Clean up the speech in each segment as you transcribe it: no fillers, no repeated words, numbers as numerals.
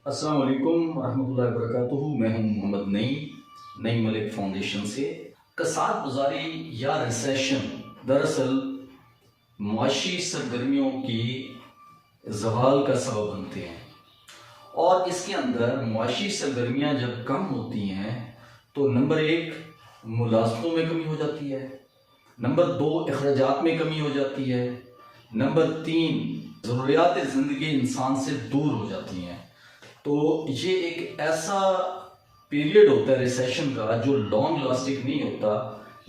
अस्सलाम वालेकुम रहमतुल्लाहि व बरकातुहू। मैं हूं मोहम्मद नई मलिक फाउंडेशन से। कसाद गुजारी या रिसेशन दरअसल मुआशी सरगर्मियों की जवाल का सबब बनते हैं, और इसके अंदर मुआशी सरगर्मियाँ जब कम होती हैं तो नंबर एक मुलाजमतों में कमी हो जाती है, नंबर दो अखराजात में कमी हो जाती है, नंबर तीन ज़रूरियात ज़िंदगी इंसान से दूर हो जाती हैं। तो ये एक ऐसा पीरियड होता है रिसेशन का जो लॉन्ग लास्टिंग नहीं होता,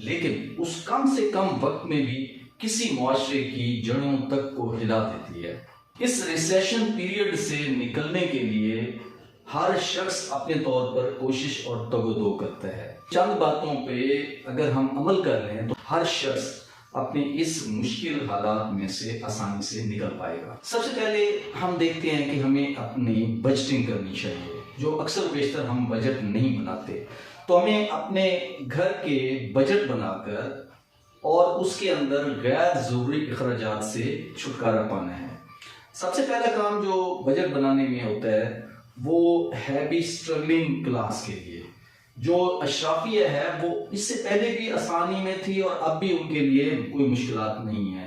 लेकिन उस कम से कम वक्त में भी किसी मुआशरे की जड़ों तक को हिला देती है। इस रिसेशन पीरियड से निकलने के लिए हर शख्स अपने तौर पर कोशिश और तगदो करता है। चंद बातों पे अगर हम अमल कर लें तो हर शख्स अपने इस मुश्किल हालात में से आसानी से निकल पाएगा। सबसे पहले हम देखते हैं कि हमें अपनी बजटिंग करनी चाहिए, जो अक्सर बेशतर हम बजट नहीं बनाते। तो हमें अपने घर के बजट बनाकर और उसके अंदर गैर ज़रूरी अखराजात से छुटकारा पाना है। सबसे पहला काम जो बजट बनाने में होता है वो है भी स्ट्रगलिंग क्लास के लिए। जो अशराफिया है वो इससे पहले भी आसानी में थी और अब भी उनके लिए कोई मुश्किलात नहीं है।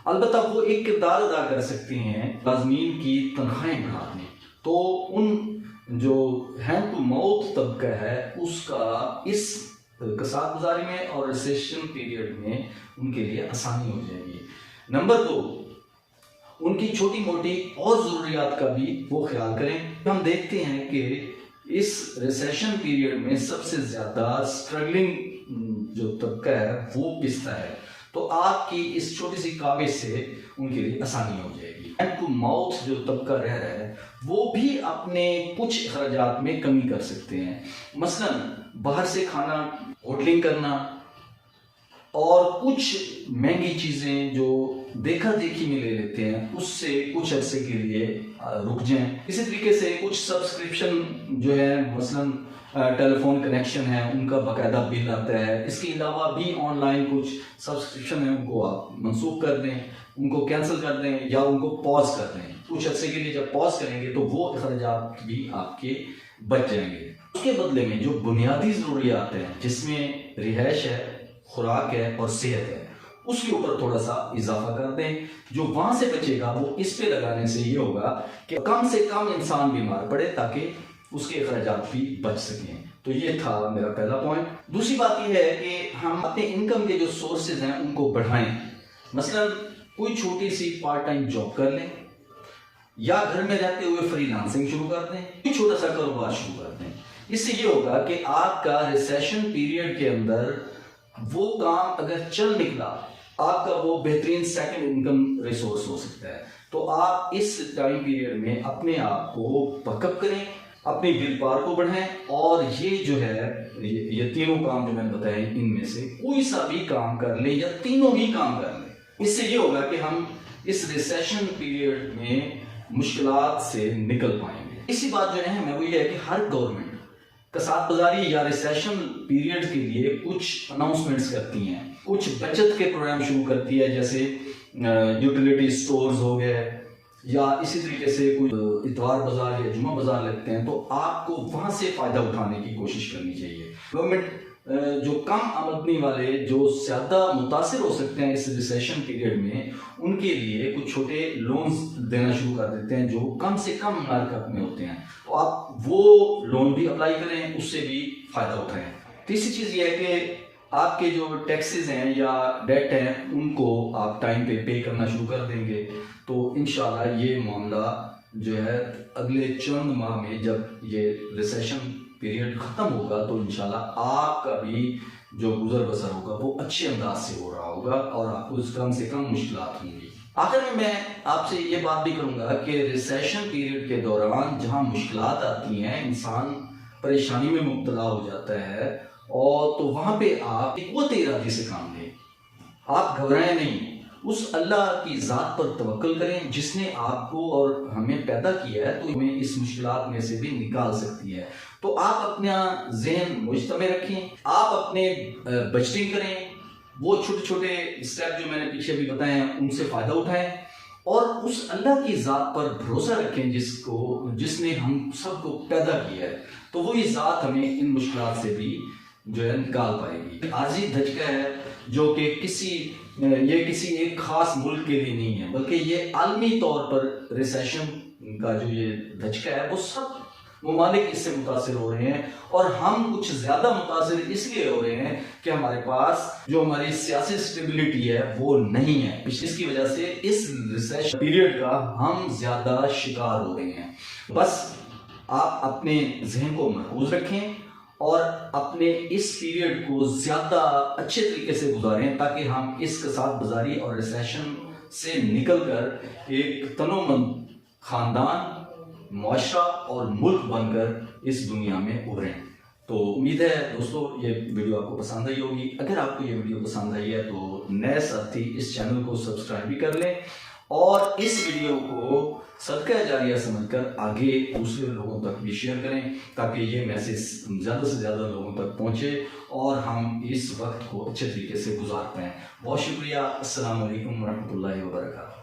अलबत्ता वो एक किरदार अदा कर सकते हैं लाज़मीन की तनख्वाहें बढ़ाने। तो उन जो हैंड टू माउथ तबका है उसका इस कसाद गुजारी में और रिसेशन पीरियड में उनके लिए आसानी हो जाएगी। नंबर दो, उनकी छोटी मोटी और ज़रूरियात का भी वो ख्याल करें। हम देखते हैं कि इस रिसेशन पीरियड में सबसे ज़्यादा स्ट्रगलिंग जो तबका है वो पिसता है। तो आपकी इस छोटी सी काबिज से उनके लिए आसानी हो जाएगी। हैंड टू माउथ जो तबका रह रहा है वो भी अपने कुछ अखराजात में कमी कर सकते हैं। मसलन बाहर से खाना, होटलिंग करना और कुछ महंगी चीज़ें जो देखा देखी में ले लेते हैं उससे कुछ अरसे के लिए रुक जाएं। इसी तरीके से कुछ सब्सक्रिप्शन जो है, मसलन टेलीफोन कनेक्शन है उनका बाकायदा बिल आता है। इसके अलावा भी ऑनलाइन कुछ सब्सक्रिप्शन है उनको आप मनसूख कर दें, उनको कैंसिल कर दें या उनको पॉज कर दें। कुछ अरसे के लिए जब पॉज करेंगे तो वो अखराजात भी आपके बच जाएंगे। उसके बदले में जो बुनियादी ज़रूरियात हैं जिसमें रिहाइश है, खुराक है और सेहत है, उसके ऊपर थोड़ा सा इजाफा कर दें। जो वहां से बचेगा वो इस पे लगाने से ये होगा कि कम से कम इंसान बीमार पड़े ताकि उसके अखराजात भी बच सकें। तो ये था मेरा पहला पॉइंट। दूसरी बात ये है कि हम अपने इनकम के जो सोर्सेज हैं उनको बढ़ाएं। मसलन कोई छोटी सी पार्ट टाइम जॉब कर लें या घर में रहते हुए फ्रीलांसिंग शुरू कर दें, कोई छोटा सा कारोबार शुरू कर दें। इससे ये होगा कि आपका रिसेशन पीरियड के अंदर वो काम अगर चल निकला, आपका वो बेहतरीन सेकंड इनकम रिसोर्स हो सकता है। तो आप इस टाइम पीरियड में अपने आप को बकअप करें, अपनी विल पावर को बढ़ाएं और ये जो है ये तीनों काम जो मैंने बताए इनमें से कोई सा भी काम कर लें या तीनों ही काम कर लें। इससे ये होगा कि हम इस रिसेशन पीरियड में मुश्किलात से निकल पाएंगे। इसी बात जो है वो ये है कि हर गवर्नमेंट कसाद गुजारी या रिसेशन पीरियड के लिए कुछ अनाउंसमेंट्स करती हैं, कुछ बचत के प्रोग्राम शुरू करती है, जैसे यूटिलिटी स्टोर्स हो गए या इसी तरीके से कोई इतवार बाजार या जुमा बाजार लगते हैं। तो आपको वहां से फायदा उठाने की कोशिश करनी चाहिए। गवर्नमेंट जो कम आमदनी वाले जो ज़्यादा मुतासिर हो सकते हैं इस रिसेशन पीरियड में, उनके लिए कुछ छोटे लोन्स देना शुरू कर देते हैं जो कम से कम मार्कअप में होते हैं। तो आप वो लोन भी अप्लाई करें, उससे भी फ़ायदा उठाएं। तीसरी चीज़ ये है कि आपके जो टैक्सेस हैं या डेट हैं उनको आप टाइम पे करना शुरू कर देंगे तो इंशाल्लाह ये मामला जो है अगले चंद माह में जब ये रिसेशन पीरियड ख़त्म होगा तो इंशाल्लाह आपका भी जो गुजर बसर होगा वो अच्छे अंदाज से हो रहा होगा और आपको कम से कम मुश्किलात होंगी। आखिर में मैं आपसे ये बात भी करूँगा कि रिसेशन पीरियड के दौरान जहाँ मुश्किलात आती हैं, इंसान परेशानी में मुब्तला हो जाता है, और तो वहाँ पे आप क़ुव्वत इरादी से काम लें। आप घबराएं नहीं, उस अल्लाह की ज़ात पर तवक्कुल करें जिसने आपको और हमें पैदा किया है, तो हमें इस मुश्किलात में से भी निकाल सकती है। तो आप अपना जहन मुजतमे रखें, आप अपने बजटिंग करें, वो छोटे छोटे स्टेप जो मैंने पीछे भी बताए हैं उनसे फ़ायदा उठाएं और उस अल्लाह की ज़ात पर भरोसा रखें जिसने हम सबको पैदा किया है, तो वही ज़ात हमें इन मुश्किलात से भी जो है निकाल पाएगी। आर्जी धचका है जो कि किसी एक खास मुल्क के लिए नहीं है, बल्कि ये आलमी तौर पर रिसेशन का जो ये धचका है वो सब ममालिक इससे मुतासिर हो रहे हैं, और हम कुछ ज़्यादा मुतासिर इसलिए हो रहे हैं कि हमारे पास जो हमारी सियासी स्टेबिलिटी है वो नहीं है। इसकी वजह से इस रिसेशन पीरियड का हम ज़्यादा शिकार हो रहे हैं। बस आप अपने जहन को महफूज रखें और अपने इस पीरियड को ज़्यादा अच्छे तरीके से गुजारें, ताकि हम इस कसाद बाजारी और रिसेशन से निकलकर एक तनोमंद ख़ानदान, मुआशरा और मुल्क बनकर इस दुनिया में उभरें। तो उम्मीद है दोस्तों ये वीडियो आपको पसंद आई होगी। अगर आपको ये वीडियो पसंद आई है तो नए साथी इस चैनल को सब्सक्राइब भी कर लें, और इस वीडियो को सदका जारिया समझकर आगे दूसरे लोगों तक भी शेयर करें, ताकि ये मैसेज ज़्यादा से ज़्यादा लोगों तक पहुँचे और हम इस वक्त को अच्छे तरीके से गुजार पाएँ। बहुत शुक्रिया। अस्सलाम वालेकुम रहमतुल्लाहि व बरकातहू।